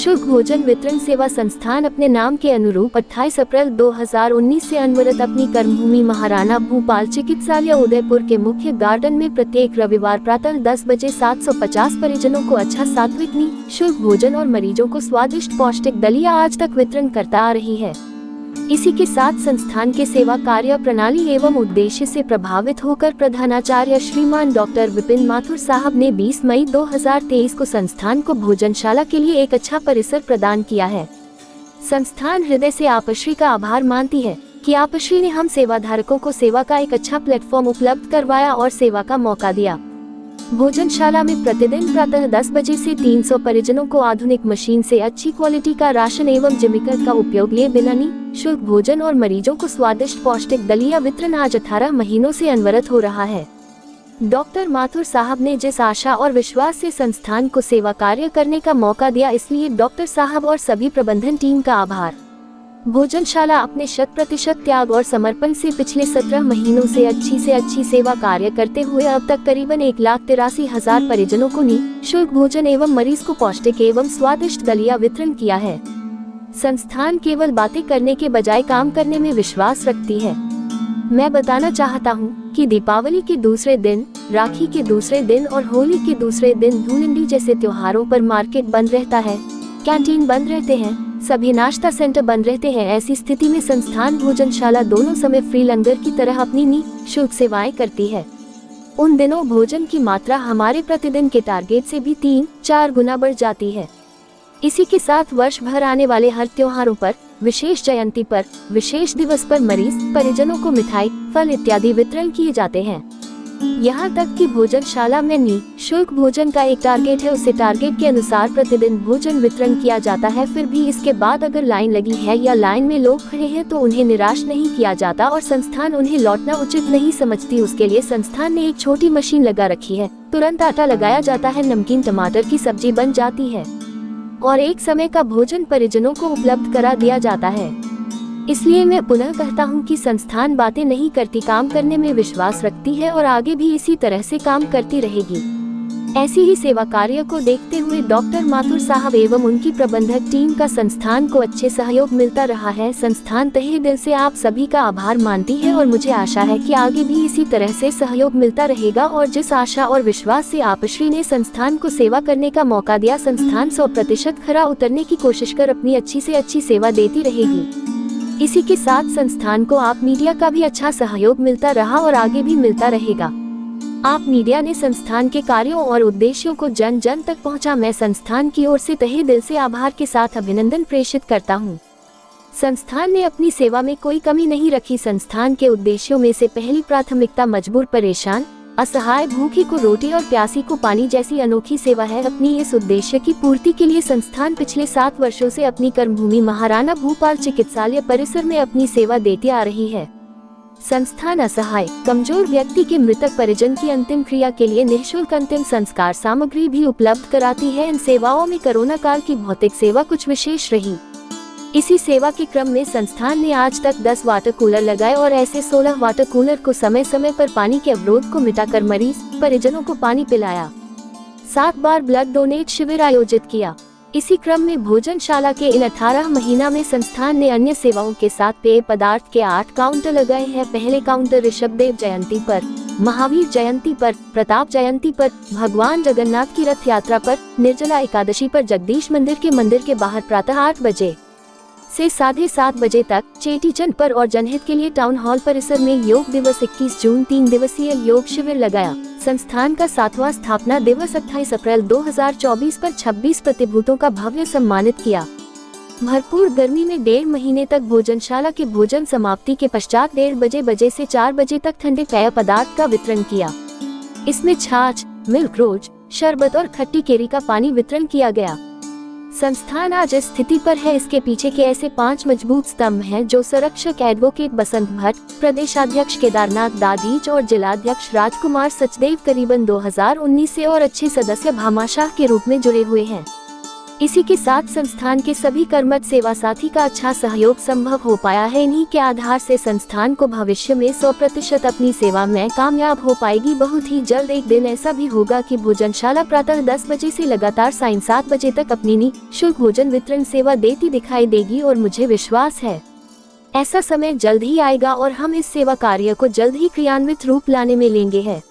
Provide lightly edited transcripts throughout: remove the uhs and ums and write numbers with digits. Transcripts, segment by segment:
शुल्क भोजन वितरण सेवा संस्थान अपने नाम के अनुरूप 28 अप्रैल 2019 से अनवरत अपनी कर्मभूमि महाराणा भूपाल चिकित्सालय उदयपुर के मुख्य गार्डन में प्रत्येक रविवार प्रातः 10 बजे 750 परिजनों को अच्छा सात्विक निःशुल्क भोजन और मरीजों को स्वादिष्ट पौष्टिक दलिया आज तक वितरण करता आ रही है। इसी के साथ संस्थान के सेवा कार्य प्रणाली एवं उद्देश्य से प्रभावित होकर प्रधानाचार्य श्रीमान डॉक्टर विपिन माथुर साहब ने 20 मई 2023 को संस्थान को भोजनशाला के लिए एक अच्छा परिसर प्रदान किया है। संस्थान हृदय से आपश्री का आभार मानती है कि आपश्री ने हम सेवाधारकों को सेवा का एक अच्छा प्लेटफॉर्म उपलब्ध करवाया और सेवा का मौका दिया। भोजनशाला में प्रतिदिन प्रातः 10 बजे से 300 परिजनों को आधुनिक मशीन से अच्छी क्वालिटी का राशन एवं जिमिकर का उपयोग लिए बिना निःशुल्क भोजन और मरीजों को स्वादिष्ट पौष्टिक दलिया वितरण आज 18 महीनों से अनवरत हो रहा है। डॉक्टर माथुर साहब ने जिस आशा और विश्वास से संस्थान को सेवा कार्य करने का मौका दिया, इसलिए डॉक्टर साहब और सभी प्रबंधन टीम का आभार। भोजनशाला अपने 100% त्याग और समर्पण से पिछले 17 महीनों से अच्छी सेवा कार्य करते हुए अब तक करीबन 1,83,000 परिजनों को निःशुल्क भोजन एवं मरीज को पौष्टिक एवं स्वादिष्ट दलिया वितरण किया है। संस्थान केवल बातें करने के बजाय काम करने में विश्वास रखती है। मैं बताना चाहता हूँ कि दीपावली के दूसरे दिन, राखी के दूसरे दिन और होली के दूसरे दिन धूलंडी जैसे त्योहारों पर मार्केट बंद रहता है, कैंटीन बंद रहते हैं, सभी नाश्ता सेंटर बंद रहते हैं। ऐसी स्थिति में संस्थान भोजनशाला दोनों समय फ्री लंगर की तरह अपनी निःशुल्क सेवाएं करती है। उन दिनों भोजन की मात्रा हमारे प्रतिदिन के टारगेट से भी 3-4 गुना बढ़ जाती है। इसी के साथ वर्ष भर आने वाले हर त्योहारों पर, विशेष जयंती पर, विशेष दिवस पर मरीज परिजनों को मिठाई, फल इत्यादि वितरण किए जाते हैं। यहाँ तक कि भोजनशाला में निःशुल्क भोजन का एक टारगेट है, उसे टारगेट के अनुसार प्रतिदिन भोजन वितरण किया जाता है। फिर भी इसके बाद अगर लाइन लगी है या लाइन में लोग खड़े हैं तो उन्हें निराश नहीं किया जाता और संस्थान उन्हें लौटना उचित नहीं समझती। उसके लिए संस्थान ने एक छोटी मशीन लगा रखी है, तुरंत आटा लगाया जाता है, नमकीन टमाटर की सब्जी बन जाती है और एक समय का भोजन परिजनों को उपलब्ध करा दिया जाता है। इसलिए मैं पुनः कहता हूं कि संस्थान बातें नहीं करती, काम करने में विश्वास रखती है और आगे भी इसी तरह से काम करती रहेगी। ऐसी ही सेवा कार्य को देखते हुए डॉक्टर माथुर साहब एवं उनकी प्रबंधक टीम का संस्थान को अच्छे सहयोग मिलता रहा है। संस्थान तहे दिल से आप सभी का आभार मानती है और मुझे आशा है कि आगे भी इसी तरह से सहयोग मिलता रहेगा। और जिस आशा और विश्वास से आपश्री ने संस्थान को सेवा करने का मौका दिया, संस्थान 100% खरा उतरने की कोशिश कर अपनी अच्छी से अच्छी सेवा देती रहेगी। इसी के साथ संस्थान को आप मीडिया का भी अच्छा सहयोग मिलता रहा और आगे भी मिलता रहेगा। आप मीडिया ने संस्थान के कार्यों और उद्देश्यों को जन जन तक पहुंचा। मैं संस्थान की ओर से तहे दिल से आभार के साथ अभिनंदन प्रेषित करता हूं। संस्थान ने अपनी सेवा में कोई कमी नहीं रखी। संस्थान के उद्देश्यों में से पहली प्राथमिकता मजबूर, परेशान, असहाय, भूखी को रोटी और प्यासी को पानी जैसी अनोखी सेवा है। अपनी इस उद्देश्य की पूर्ति के लिए संस्थान पिछले 7 वर्षों से अपनी कर्मभूमि महाराणा भूपाल चिकित्सालय परिसर में अपनी सेवा देती आ रही है। संस्थान असहाय, कमजोर व्यक्ति के मृतक परिजन की अंतिम क्रिया के लिए निःशुल्क अंतिम संस्कार सामग्री भी उपलब्ध कराती है। इन सेवाओं में कोरोना काल की भौतिक सेवा कुछ विशेष रही। इसी सेवा के क्रम में संस्थान ने आज तक 10 वाटर कूलर लगाए और ऐसे 16 वाटर कूलर को समय समय पर पानी के अवरोध को मिटाकर मरीज परिजनों को पानी पिलाया। 7 बार ब्लड डोनेट शिविर आयोजित किया। इसी क्रम में भोजनशाला के इन 18 महीना में संस्थान ने अन्य सेवाओं के साथ पेय पदार्थ के 8 काउंटर लगाए हैं। पहले काउंटर ऋषभदेव जयंती पर, महावीर जयंती पर, प्रताप जयंती पर, भगवान जगन्नाथ की रथ यात्रा पर, निर्जला एकादशी पर जगदीश मंदिर के बाहर प्रातः 8 बजे से 7:30 बजे तक, चेटीचंड पर और जनहित के लिए टाउन हॉल परिसर में योग दिवस 21 जून 3 दिवसीय योग शिविर लगाया। संस्थान का 7वां स्थापना दिवस 28 अप्रैल 2024 पर 26 प्रतिभूतों का भव्य सम्मानित किया। भरपूर गर्मी में 1.5 महीने तक भोजनशाला के भोजन समाप्ति के पश्चात 1:30 बजे से 4 बजे तक ठंडे पेय पदार्थ का वितरण किया। इसमें छाछ, मिल्क रोज, शरबत और खट्टी केरी का पानी वितरण किया गया। संस्थान आज इस स्थिति पर है, इसके पीछे के ऐसे 5 मजबूत स्तंभ हैं जो संरक्षक एडवोकेट बसंत भट्ट, प्रदेशाध्यक्ष केदारनाथ दादीच और जिलाध्यक्ष राजकुमार सचदेव करीबन 2019 से और अच्छे सदस्य भामाशाह के रूप में जुड़े हुए हैं। इसी के साथ संस्थान के सभी कर्मठ सेवा साथी का अच्छा सहयोग संभव हो पाया है। इन्हीं के आधार से संस्थान को भविष्य में 100% अपनी सेवा में कामयाब हो पाएगी। बहुत ही जल्द एक दिन ऐसा भी होगा कि भोजनशाला प्रातः 10 बजे से लगातार सायं 7 बजे तक अपनी निःशुल्क भोजन वितरण सेवा देती दिखाई देगी और मुझे विश्वास है ऐसा समय जल्द ही आएगा और हम इस सेवा कार्य को जल्द ही क्रियान्वित रूप लाने में लेंगे हैं।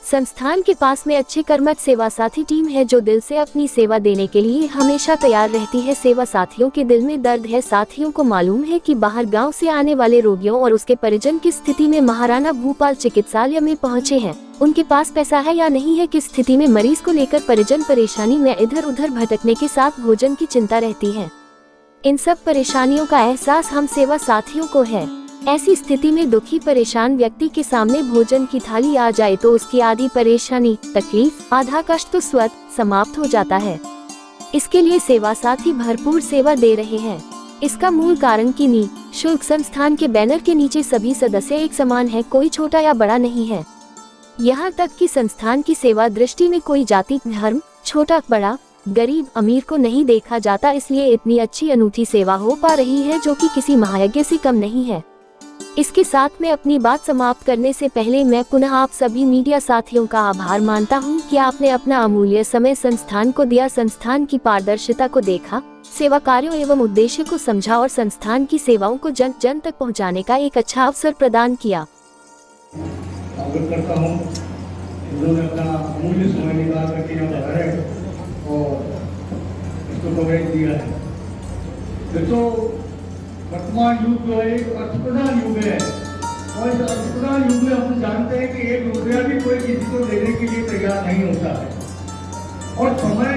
संस्थान के पास में अच्छे कर्मठ सेवा साथी टीम है जो दिल से अपनी सेवा देने के लिए हमेशा तैयार रहती है। सेवा साथियों के दिल में दर्द है। साथियों को मालूम है कि बाहर गांव से आने वाले रोगियों और उसके परिजन की स्थिति में महाराणा भूपाल चिकित्सालय में पहुंचे हैं। उनके पास पैसा है या नहीं है किस स्थिति में मरीज को लेकर परिजन परेशानी में इधर उधर भटकने के साथ भोजन की चिंता रहती है। इन सब परेशानियों का एहसास हम सेवा साथियों को है। ऐसी स्थिति में दुखी परेशान व्यक्ति के सामने भोजन की थाली आ जाए तो उसकी आधी परेशानी, तकलीफ, आधा कष्ट तो स्वतः समाप्त हो जाता है। इसके लिए सेवा साथी भरपूर सेवा दे रहे हैं। इसका मूल कारण कि निःशुल्क संस्थान के बैनर के नीचे सभी सदस्य एक समान है, कोई छोटा या बड़ा नहीं है। यहाँ तक कि संस्थान की सेवा दृष्टि में कोई जाति, धर्म, छोटा बड़ा, गरीब अमीर को नहीं देखा जाता। इसलिए इतनी अच्छी अनूठी सेवा हो पा रही है जो कि किसी महायज्ञ से कम नहीं है। इसके साथ में अपनी बात समाप्त करने से पहले मैं पुनः आप सभी मीडिया साथियों का आभार मानता हूं कि आपने अपना अमूल्य समय संस्थान को दिया, संस्थान की पारदर्शिता को देखा, सेवा कार्यों एवं उद्देश्य को समझा और संस्थान की सेवाओं को जन जन तक पहुंचाने का एक अच्छा अवसर प्रदान किया। करता हूं, उन्होंने अपना अमूल्य समय निकाल करके यहाँ पर है और इसको कवरेज दिया है। तो वर्तमान युग जो है एक अर्थप्रधान युग है और इस अर्थप्रधान युग में हम जानते हैं कि 1 रुपया भी कोई किसी को देने के लिए तैयार नहीं होता है और समय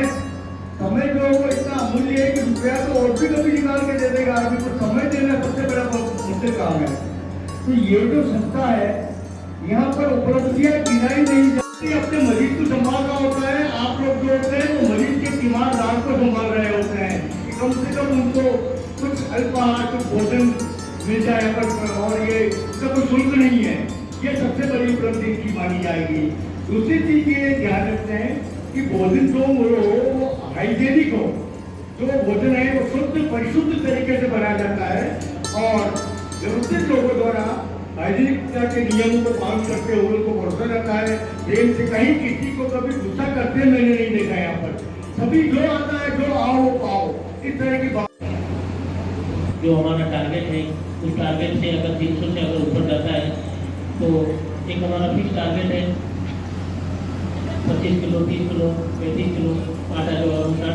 जो है वो इतना अमूल्य है कि रुपया तो और भी कभी निकाल के दे देगा आदमी को। समय देना सबसे बड़ा मुश्किल काम है। तो ये जो संस्था है यहाँ पर उपलब्धियाँ गिनाई नहीं जाती। अपने मरीज को संभाल रहा होता है, आप लोग जो होते हैं वो मरीज के तीमारदार को संभाल रहे होते हैं कि कम से कम उनको कुछ अल्पाहार, कुछ भोजन मिल जाए और ये सब शुल्क नहीं है। ये सबसे बड़ी उपलब्धि की मानी जाएगी। दूसरी चीज ये ध्यान रखते हैं कि भोजन जो हो वो हाइजेनिक हो। जो भोजन है वो शुद्ध परिशुद्ध तरीके से बनाया जाता है और व्यवस्थित लोगों द्वारा हाइजीनिकता के नियमों को पालन करते हुए उनको परोसा जाता है। प्रेम से कहीं किसी को कभी गुस्सा करते मैंने नहीं देखा। यहाँ पर सभी जो आता है जो आओ पाओ इस तरह की बात। जो हमारा टारगेट है उस टारगेट से अगर 300 से अगर ऊपर जाता है तो एक हमारा फिक्स टारगेट है 25 किलो, 30 किलो, 35 किलो आटा जो अनुसार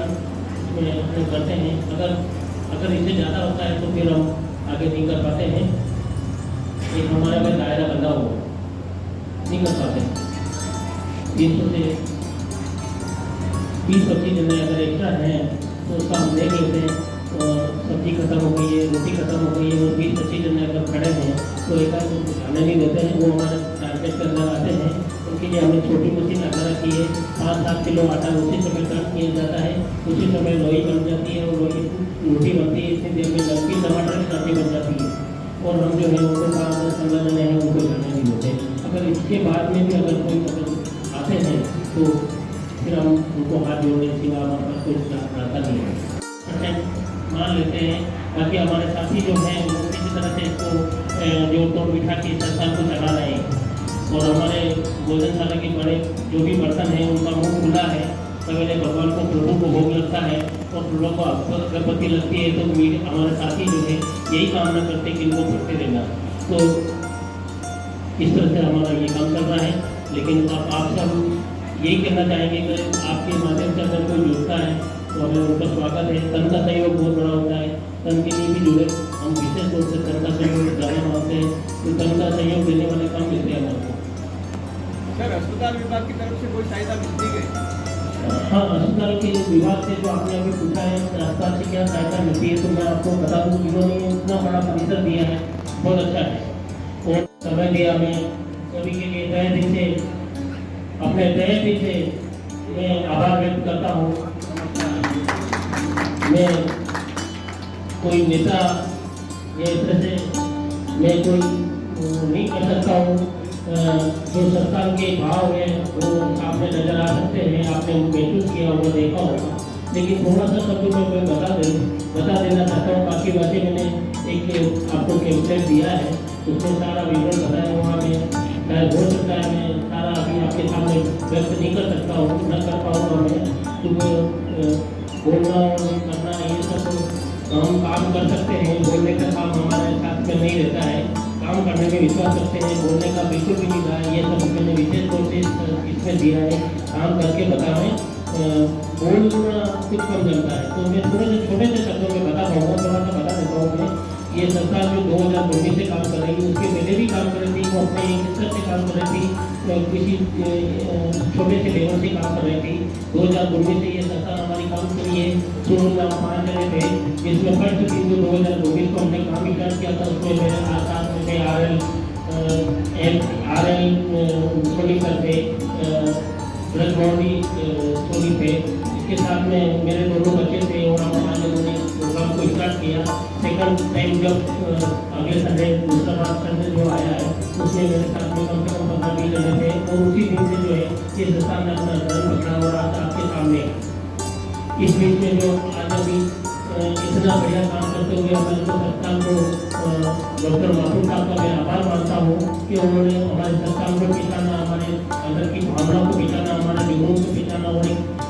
उसमें करते हैं। अगर इससे ज़्यादा होता है तो फिर हम आगे नहीं कर पाते हैं। एक हमारा में दायरा बंधा हुआ नहीं कर पाते। 300 से 20-25 दिन अगर एक्स्ट्रा है तो उसका हम देख लेते हैं। सब्जी खत्म हो गई है, रोटी खत्म हो गई है, वो 20-25 दिन अगर खड़े हैं तो एक आध खाने नहीं देते हैं। वो हमारे टारगेट के अंदर आते हैं। उनके लिए हमने छोटी मशीन लगा रखी है। 5-7 किलो आटा उसी समय काट किया जाता है, उसी समय लोई बन जाती है और लोई रोटी बनती है। इतनी देर में लंबी टमाटर की सब्जी बन जाती है और हम जो है उनको 5-10-15 जने हैं उनको खाने नहीं देते। अगर इसके बाद में भी अगर कोई आते हैं तो फिर हम उनको हाथ जोड़ने के सिवा हमारे पास कोई रास्ता नहीं है। मान लेते हैं बाकी हमारे साथी जो हैं वो किसी तरह से इसको जोड़ तोड़ बिठा के संस्थान को चला रहे हैं और हमारे भोजनशाला के बड़े जो भी बर्तन हैं उनका मुंह खुला है। सवेरे भगवान को प्रभु को भोग लगता है और प्रभु को अगरबत्ती लगती है तो हमारे साथी जो है यही कामना करते हैं कि इनको करते रहना। तो इस तरह से हमारा ये काम चल रहा है। लेकिन अब आपसे हम यही कहना चाहेंगे कि आपके माध्यम से अगर कोई जुड़ता है तो हमें उनका स्वागत है। तन का सहयोग बहुत बड़ा होता है। तन के लिए भी जुड़े हम विशेष रूप से तन का सहयोग ज़्यादा मांगते हैं तो तन का सहयोग देने वाले कम मिलते हैं हमारे को। सर अस्पताल विभाग की तरफ से कोई सहायता मिलती है? हाँ, अस्पताल के विभाग से जो आपने अभी पूछा है अस्पताल से क्या सहायता मिलती है तो मैं आपको बता दूँ जिन्होंने इतना बड़ा परिसर दिया है बहुत अच्छा है और समय दिया। मैं सभी के लिए तहे दिल से अपने तहे दिल से मैं आभार व्यक्त करता हूँ। मैं कोई नेता या इस तरह से मैं कोई नहीं कर सकता हूँ। जो सरकार के भाव हैं वो आपने नजर आ सकते हैं, आपने महसूस किया होगा, देखा होगा। लेकिन थोड़ा सा सब मैं बता देना चाहता हूँ। बाकी बातें मैंने एक आपको कैंपलेट दिया है, उसमें सारा विवरण बताया। वहाँ में शायद हो सकता है मैं सारा अभी आपके सामने व्यक्त नहीं कर सकता हूँ, न कर पाऊँगा मैं, क्योंकि बोलना और करना ये सब हम काम कर सकते हैं। बोलने का काम हमारे साथ में नहीं रहता है, काम करने में विश्वास करते हैं, बोलने का बिल्कुल भी नहीं रहा। ये सब मैंने विशेष तौर से इसमें दिया है, काम करके बताएं। बोलना कुछ कम जमता है, तो मैं थोड़े से छोटे से शब्दों में बता पाऊँगा, थोड़ा सा बता देता हूँ मैं। ये संस्था जो 2019 से काम कर रही है, उसके पहले भी काम कर रही थी, वो अपने एक स्तर से काम कर रही थी, किसी छोटे से लेवल से काम कर रही थी। 2019 से ये संस्था हमारी काम कर रही है। शुरू में हम 5 जने थे, जिसमें फर्स्ट दिन जो 2019 को हमने काम स्टार्ट किया था, उसमें मेरे आस-पास में थे RL सोनी सर थे, ब्रज मौली सोनी थे। इसके साथ में मेरे दोनों बच्चे थे और हम 5 जनों ने प्रोग्राम को स्टार्ट किया। सेकंड टाइम जब अगले संडे दूसरा बार संडे जो आया है, उसमें मेरे साथ में कम से कम 15-20 जने थे, और उसी दिन से जो है ये संस्था ने अपना जन्म पकड़ा और आज आपके सामने। इस बीच में जो आज अभी इतना बढ़िया काम करते हुए हमारे संस्थान को डॉक्टर माथुर साहब का मैं आभार मानता हूँ कि उन्होंने हमारे संस्थान को पहचाना, हमारे अंदर की भावनाओं को पहचाना, हमारे जुनून को पहचाना, और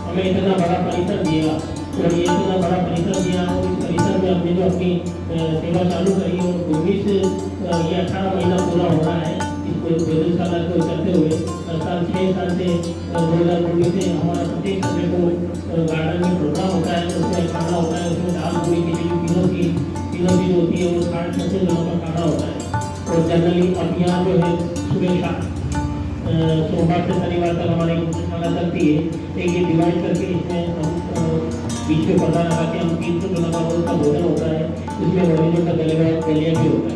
हमें इतना बड़ा परिसर दिया। और ये इतना बड़ा परिसर दिया, और इस परिसर में हमने जो अपनी सेवा चालू करी, और 19 ये 18 महीना पूरा हो रहा है इसको वेदशाला को करते हुए। 6 साल से 2019 से हमारा प्रत्येक संडे को गार्डन में प्रोग्राम होता है, उसमें खाना होता है, उसमें दाल पूरी खिचड़ी तीनों चीज़ होती है, वो 650 लोगों का खाना होता है। और जनरली अब यहाँ जो है सुबह सोमवार से शनिवार तक हमारी खाना चलती है। एक ये डिवाइड करके इसमें हम बीच में पर्दा लगा के हम 300 जनों का रोज का भोजन होता है, इसमें मरीजों का दलिया भी होता है।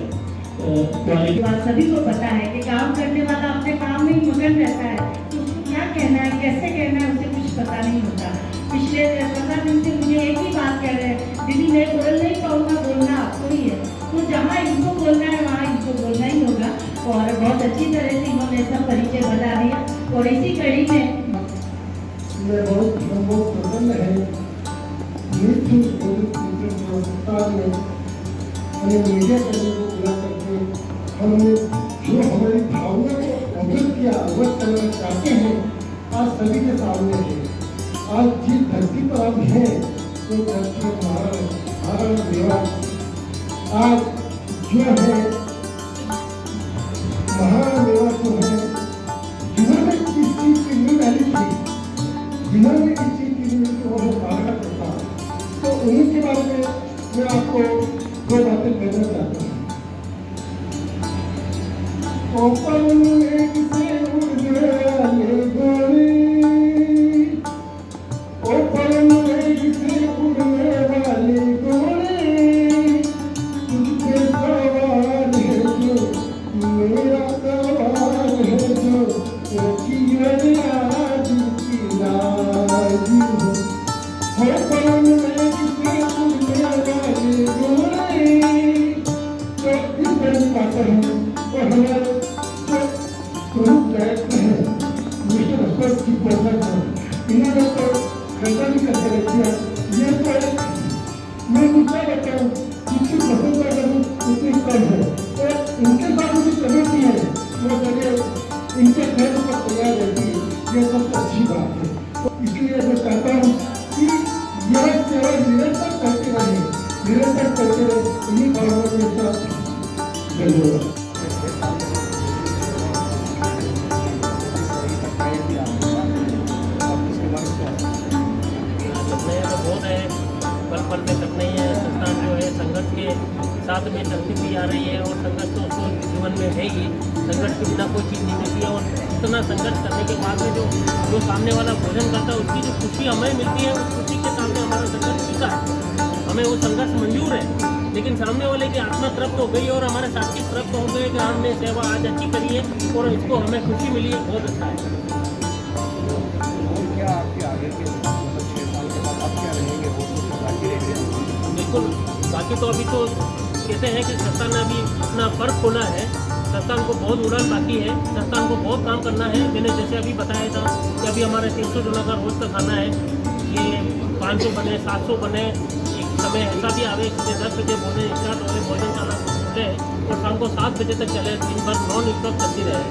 सभी को पता है कि काम करने वाला अपने काम में ही मगन रहता है, तो उसको क्या कहना है, कैसे कहना है, उसे कुछ पता नहीं होता। पिछले 15 दिन से मुझे एक ही बात कह रहे हैं, दीदी मैं बोल नहीं पाऊँगा, बोलना आपको ही है। तो जहाँ इनको बोलना है वहाँ इनको बोलना ही होगा। और बहुत अच्छी तरह से इन्होंने सब परिचय बता दिया। और इसी कड़ी में बहुत प्रसन्न है मीडिया कर्मियों को बुला करके हमने जो हमारी भावना को अवगत किया, अवगत करना चाहते हैं, आज सभी के सामने है। आज जिस धरती पर आप हैं, तो धरती हमारा विवाह आज जो है महामेवा जो है, जिन्होंने किस चीज की नींव डाली थी, जिन्होंने किस चीज की नींव की वो मार्ग करता, तो उन्हीं के बारे में मैं आपको दो बातें कहना चाहता हूँ। एक से उड़ने वाले गोरी, एक से उड़ने वाले गोरी, तुझे सवाल है जो मेरा सवाल है जो जीवन आज की लाज हो। पवन में किसे उड़ने वाले गोरी, तो इस तरह की बातें हैं। और हमारे स्वरूप डायरेक्टर हैं मिस्टर अशोक जी प्रोफेसर, इन्होंने तो खर्चा भी करके रख दिया। ये तो मैं दूसरा बताऊँ, जिसकी प्रशंसा करूँ उतनी कम है, और इनके साथ मुझे कमेटी है, वो चलिए इनके खैर पर तैयार रहती है, ये सबसे अच्छी बात है। तो इसलिए मैं चाहता हूँ कि यह सेवा निरंतर करते रहे, निरंतर करते रहे, इन्हीं भावों के साथ धन्यवाद। पल में करना ही है। संस्थान जो है संघर्ष के साथ में चलती हुई आ रही है, और संघर्ष तो उसको जीवन में है ही, संघर्ष के बिना कोई चीज़ नहीं मिलती है। और इतना संघर्ष करने के बाद में जो सामने वाला भोजन करता है, उसकी जो खुशी हमें मिलती है, उस खुशी के सामने हमारा संघर्ष टिका है। हमें वो संघर्ष मंजूर है, लेकिन सामने वाले की आत्मा तृप्त हो गई और हमारे साथी तृप्त हो गए कि हमने सेवा आज अच्छी करी है और इसको हमें खुशी मिली है, बहुत अच्छा है। क्या आपके आगे के 6 साल के बाद आप क्या रहेंगे, वो तो बाकी रहेंगे? बिल्कुल, बाकी तो अभी तो कहते हैं कि संस्थान ने अभी अपना पर्व खोला है, संस्थान को बहुत उड़ान बाकी है, संस्थान को बहुत काम करना है। मैंने जैसे अभी बताया था कि अभी हमारे 300 जनों का रोज का खाना है, ये 500 बने, 700 बने। एक समय ऐसा भी आवे कि 10 बजे भोजन स्टार्ट हो, भोजनशाला खुले और शाम को 7 बजे तक चले, दिन भर नॉन स्टॉप चलती रहे।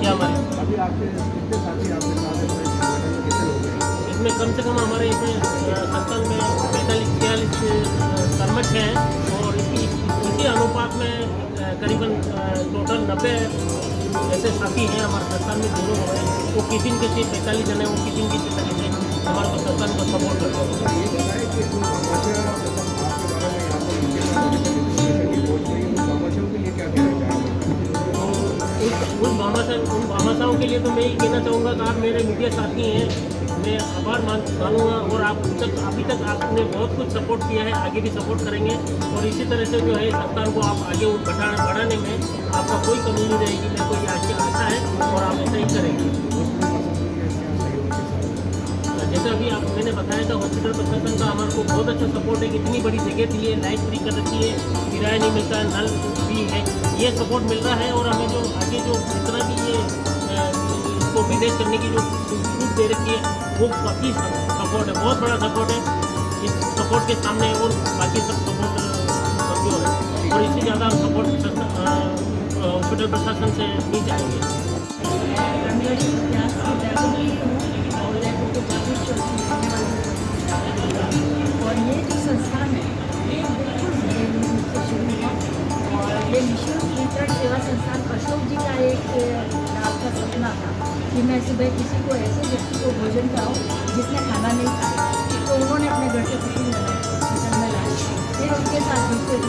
क्या हमारे अभी आपके कितने साथी आपके साथ हैं, पूरे संगठन में कितने लोग हैं? इसमें कम से कम हमारे इसमें संस्थान में 45-46 कर्मठ हैं और इसी अनुपात में करीबन टोटल 90 ऐसे साथी हैं हमारे संस्थान में जुड़े हुए हैं। वो किसी के से 45 जन है, वो किसी किसी तरह से हमारे संस्थान को सपोर्ट करते हैं। ये बताएं कि जो समस्या मतलब आपके बारे में यहाँ पर उनके साथ की पहुँच रही है, उन समस्याओं के लिए क्या कहना चाहेंगे? उन भामाशाओं के लिए तो मैं ये कहना चाहूँगा कि आप मेरे मीडिया साथी हैं, मैं आभार मानूंगा और आप अभी तक आपने बहुत कुछ सपोर्ट किया है, आगे भी सपोर्ट करेंगे और इसी तरह से जो है संस्थान को आप आगे बढ़ाने में आपका कोई कमी नहीं रहेगी। मेरे को ये आशा है और आप ऐसा ही करेंगे। जैसे अभी आप मैंने बताया था, हॉस्पिटल प्रशासन का हमारे को बहुत अच्छा सपोर्ट है। कितनी बड़ी जगह दी है, लाइट फ्री कर रखी है, किराया नहीं मिलता है, नल फ्री है, ये सपोर्ट मिल रहा है। और हमें जो आगे जो जितना भी ये इसको मैनेज करने की जो छूट दे रखी है वो काफ़ी सपोर्ट है, बहुत बड़ा सपोर्ट है। इस सपोर्ट के सामने और बाकी सब सपोर्ट कमजोर है और इससे ज़्यादा सपोर्ट हॉस्पिटल प्रशासन से नहीं चाहेंगे। और ये जो संस्थान है ये बिल्कुल घरेलू रूप से शुरू हुआ और ये निःशुल्क वितरण सेवा संस्थान अशोक जी का एक आपका सपना था कि मैं सुबह किसी को ऐसे व्यक्ति को भोजन कराऊं जिसने खाना नहीं खाया, तो उन्होंने अपने घर से टिफिन बनाया, हॉस्पिटल में लाए, फिर उनके साथ दूसरे भी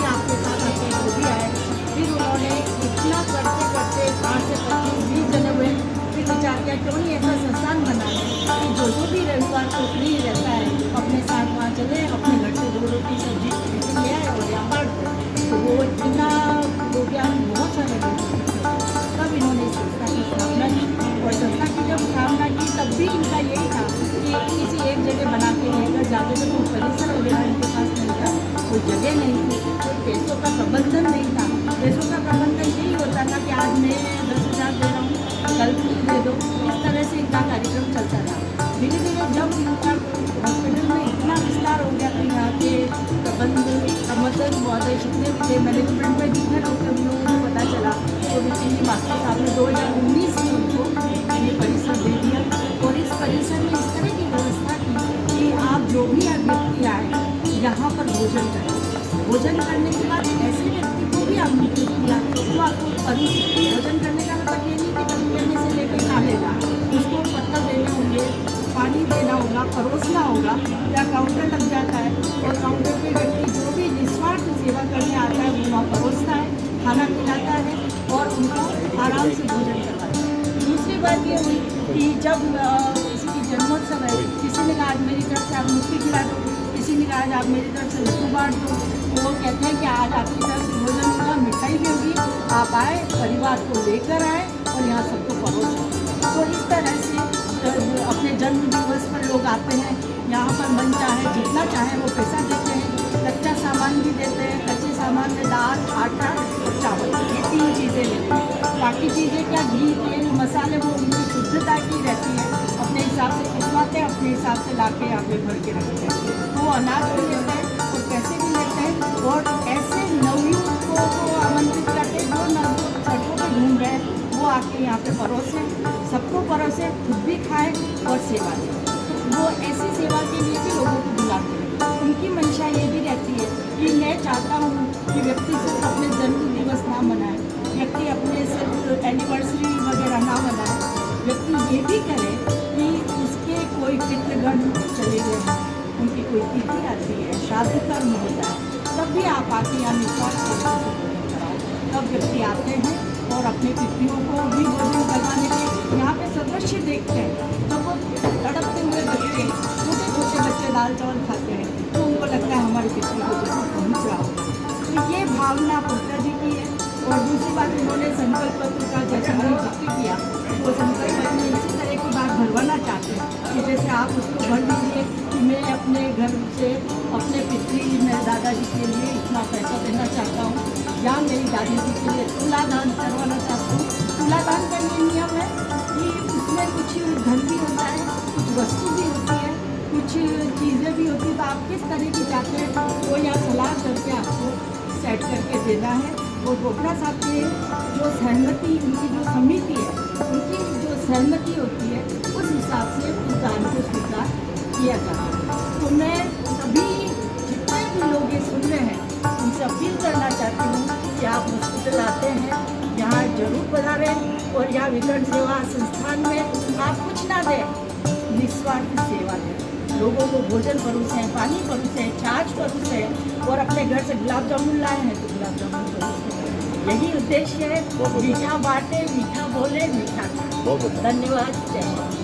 आपके साथ आते वो भी आए, फिर उन्होंने इतना करते करते 5 से 25-20 जने हुए, फिर विचार किया क्यों नहीं ऐसा संस्थान बनाए कि जो भी रविवार को फ्री रहता है अपने साथ वहाँ चले, अपने घर से 2 रोटी सब्जी टिफिन ले आए और यहाँ पर तो वो इतना हो गया। बहुत सारे लोग तब इन्होंने इस संस्था की स्थापना की और संस्था की जब स्थापना की तब भी इनका यही था कि किसी एक जगह बना के लेकर जाते थे, कोई परिसर वगैरह इनके पास नहीं था, कोई जगह नहीं थी, कोई पैसों का प्रबंधन नहीं था। पैसों का प्रबंधन यही होता था कि आज मैं 10,000 दे रहा हूँ, कल दे दो, इस तरह से इनका कार्यक्रम चलता था। धीरे धीरे जब इनका हॉस्पिटल में इतना विस्तार हो गया तो यहाँ के प्रबंध मतलब महोदय जितने भी थे, मैनेजमेंट में जितने लोग थे उन लोगों को पता चला तो विपिन जी मास्टर साहब ने 2019 में उनको ये परिसर दे दिया और इस परिसर में इस तरह की व्यवस्था की कि आप जो भी व्यक्ति आए यहाँ पर भोजन करें। भोजन करने के बाद ऐसे व्यक्ति को भी आमंत्रित किया जो आपको भोजन करने का मतलब ये नहीं कि कभी करने से लेकर खा लेगा, उसको पत्ता देने होंगे, पानी देना होगा, परोसना होगा, या काउंटर लग जाता है और काउंटर पे व्यक्ति जो भी निस्वार्थ सेवा करने आता है वो वहाँ परोसता है, खाना खिलाता है और उनको आराम से भोजन करवाता है। दूसरी बात ये हुई कि जब किसी की जन्मोत्सव है, किसी ने कहा आज मेरी तरफ से आप मिट्टी खिला दो, किसी ने कहा आज आप मेरी तरफ से लड्डू बांट दो, तो वो कहते हैं कि आज आपकी तरफ से भोजन होगा, मिठाई भी होगी, आप आए, परिवार को लेकर आए और यहाँ सबको परोसें। तो इस तरह से अपने जन्म दिवस पर लोग आते हैं, यहाँ पर मन चाहे जितना चाहे वो पैसा देते हैं, कच्चा सामान भी देते हैं, कच्चे सामान में दाल, आटा और चावल, ये 3 चीज़ें लेते हैं। बाकी चीज़ें क्या घी, तेल, मसाले वो उनकी शुद्धता की रहती है, अपने हिसाब से पिसवाते हैं, अपने हिसाब से ला के यहाँ पे भर के रखते हैं। वो अनाज भी लेते हैं और पैसे भी लेते हैं और ऐसे नवयुवक को आमंत्रित करते हैं जो सड़कों पर घूम रहे हैं वो आके यहाँ पे परोसे, सबको परोसे, खुद भी खाए और सेवा दें। वो ऐसी सेवा के लिए भी लोगों को बुलाते हैं। उनकी मंशा ये भी रहती है कि मैं चाहता हूँ कि व्यक्ति सिर्फ अपने जन्म दिवस ना मनाए, व्यक्ति अपने सिर्फ एनिवर्सरी वगैरह ना मनाए, व्यक्ति ये भी करे कि उसके कोई पितृगण चले गए हैं, उनकी कोई तिथि आती है, श्राद्ध कर्म होता है, तब भी आप आके यहाँ निस्वार्थ कराओ। तब व्यक्ति आते हैं और अपने पितरियों को भी भोजन करवाने के यहाँ पे सदृश्य देखते हैं। तो वो तड़पते हुए बच्चे, छोटे छोटे बच्चे दाल चावल खाते हैं तो उनको लगता है हमारे पितरी को जरूर पहुँच रहा होगा। तो ये भावना पुत्रा जी की है। और दूसरी बात उन्होंने संकल्प पत्र का जैसे हमने जिक्र किया, वो संकल्प पत्र में इसी तरह की बात भरवाना चाहते हैं कि जैसे आप उसको भर दीजिए कि मैं अपने घर से अपने पितरी मेरे दादाजी के लिए इतना पैसा देना चाहता हूँ, या मेरी दादी जी के लिए तुलादान करवाना चाहता हूँ। तुलादान का ये नियम है कि उसमें उसमें कुछ धन भी होता है, कुछ वस्तु भी होती है, कुछ चीज़ें भी होती है। तो आप किस तरह की चाहते हैं वो यहाँ सलाह करके आपको सेट करके देना है। और बोपड़ा साहब के जो सहमति, उनकी जो समिति है, उनकी जो सहमति होती है उस हिसाब से उस दान को स्वीकार किया जाता है। तो मैं सभी जितने भी लोग ये सुन रहे हैं उनसे अपील करना चाहती हूँ कि आप हॉस्पिटल आते हैं यहाँ जरूर पधारें और यहाँ विकर्ण सेवा संस्थान में आप कुछ ना दें, निस्वार्थ सेवा दें। लोगों को भोजन परोसें, पानी परोसें, छाछ परोसें और अपने घर से गुलाब जामुन लाए हैं तो गुलाब जामुन परोसें। यही उद्देश्य है। मीठा बांटे, मीठा बोले, मीठा खाए। धन्यवाद। जय हिंद।